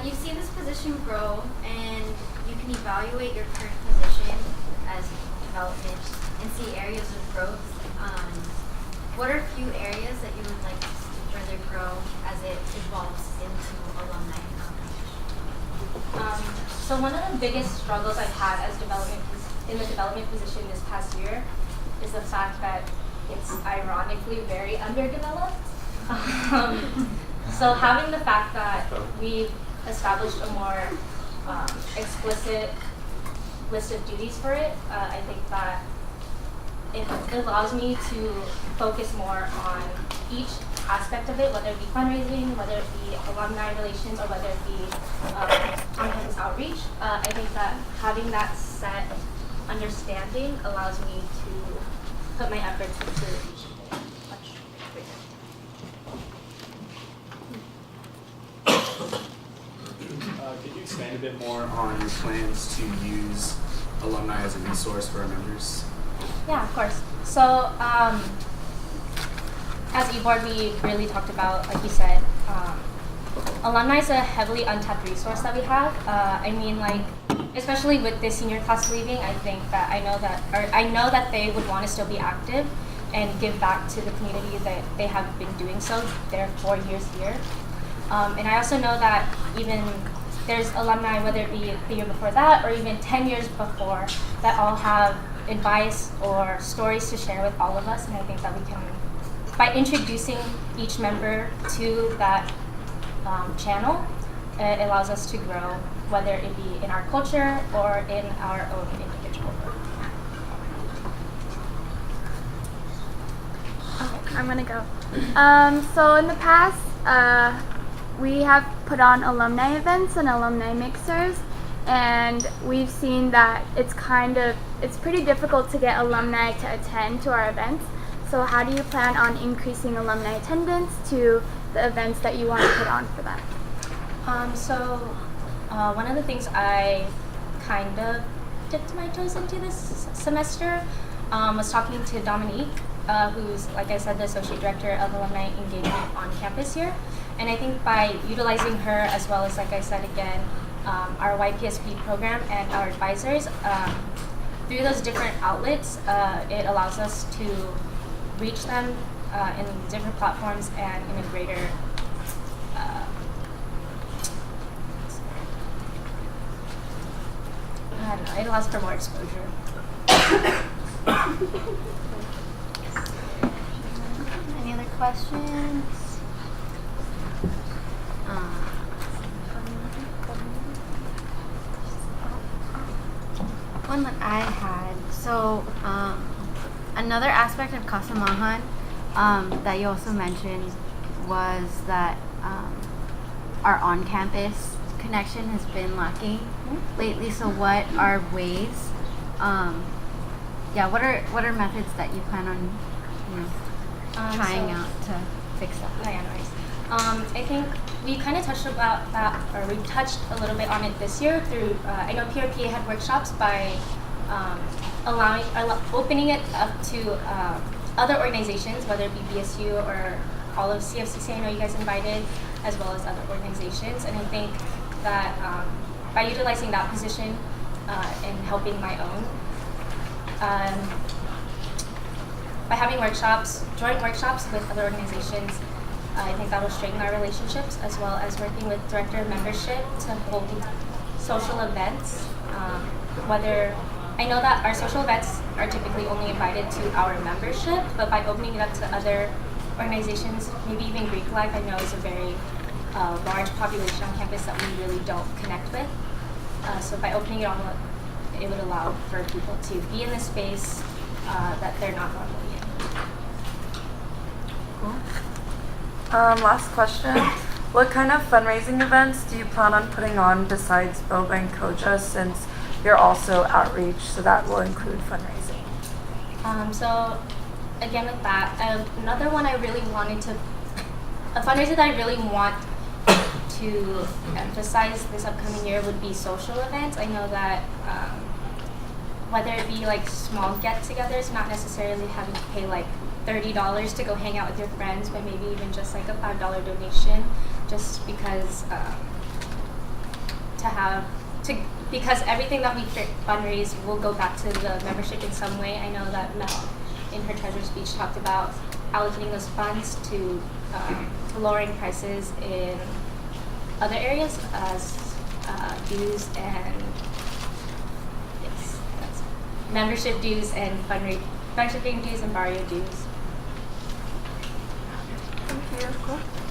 You've seen this position grow, and you can evaluate your current position as development and see areas of growth. What are a few areas that you would like to see further grow as it evolves into alumni outreach? So one of the biggest struggles I've had as in the development position this past year is the fact that it's ironically very underdeveloped. So having the fact that we've established a more explicit list of duties for it, I think that it allows me to focus more on each aspect of it, whether it be fundraising, whether it be alumni relations, or whether it be on-campus outreach. I think that having that set understanding allows me to put my efforts into each of it much greater. Could you expand a bit more on your plans to use alumni as a resource for our members? Yeah, of course. So, as e-board, we really talked about, like you said, alumni is a heavily untapped resource that we have. I mean, like, especially with this senior class leaving, I think that I know that they would want to still be active and give back to the community that they have been doing so. They're 4 years here. And I also know that even there's alumni, whether it be the year before that or even 10 years before, that all have advice or stories to share with all of us. And I think that we can, by introducing each member to that channel, it allows us to grow, whether it be in our culture or in our own individual work. Okay, I'm gonna go. So in the past, we have put on alumni events and alumni mixers, and we've seen that it's pretty difficult to get alumni to attend to our events. So how do you plan on increasing alumni attendance to the events that you want to put on for them? One of the things I kind of dipped my toes into this semester was talking to Dominique, who's, like I said, the Associate Director of Alumni Engagement on campus here. And I think by utilizing her, as well as, like I said again, our YPSP program and our advisors, through those different outlets, it allows us to reach them in different platforms and in a greater I don't know, it allows for more exposure. Any other questions? One that I had. So, another aspect of Kasamahan that you also mentioned was that our on-campus connection has been lacking lately. So, what are ways? What are methods that you plan on, trying out to fix that? Oh, yeah, nice. I think we kind of touched about that, or we touched a little bit on it this year through, I know PRP had workshops by opening it up to other organizations, whether it be BSU or all of CFCC. I know you guys invited, as well as other organizations. And I think that by utilizing that position and helping my own, by having joint workshops with other organizations, I think that will strengthen our relationships, as well as working with Director of Membership to hold social events. I know that our social events are typically only invited to our membership, but by opening it up to other organizations, maybe even Greek Life, I know is a very large population on campus that we really don't connect with. So by opening it all up, it would allow for people to be in the space that they're not normally in. Cool. Last question. What kind of fundraising events do you plan on putting on besides Boba and Koja, since you're also outreach, so that will include fundraising? So again with that, another one a fundraiser that I really want to emphasize this upcoming year would be social events. I know that whether it be like small get-togethers, not necessarily having to pay like $30 to go hang out with your friends, but maybe even just like a $5 donation, just because to have to because everything that we fundraise will go back to the membership in some way. I know that Mel, in her treasurer speech, talked about allocating those funds to lowering prices in other areas as dues and that's membership dues and membership dues and barrio dues. Thank you.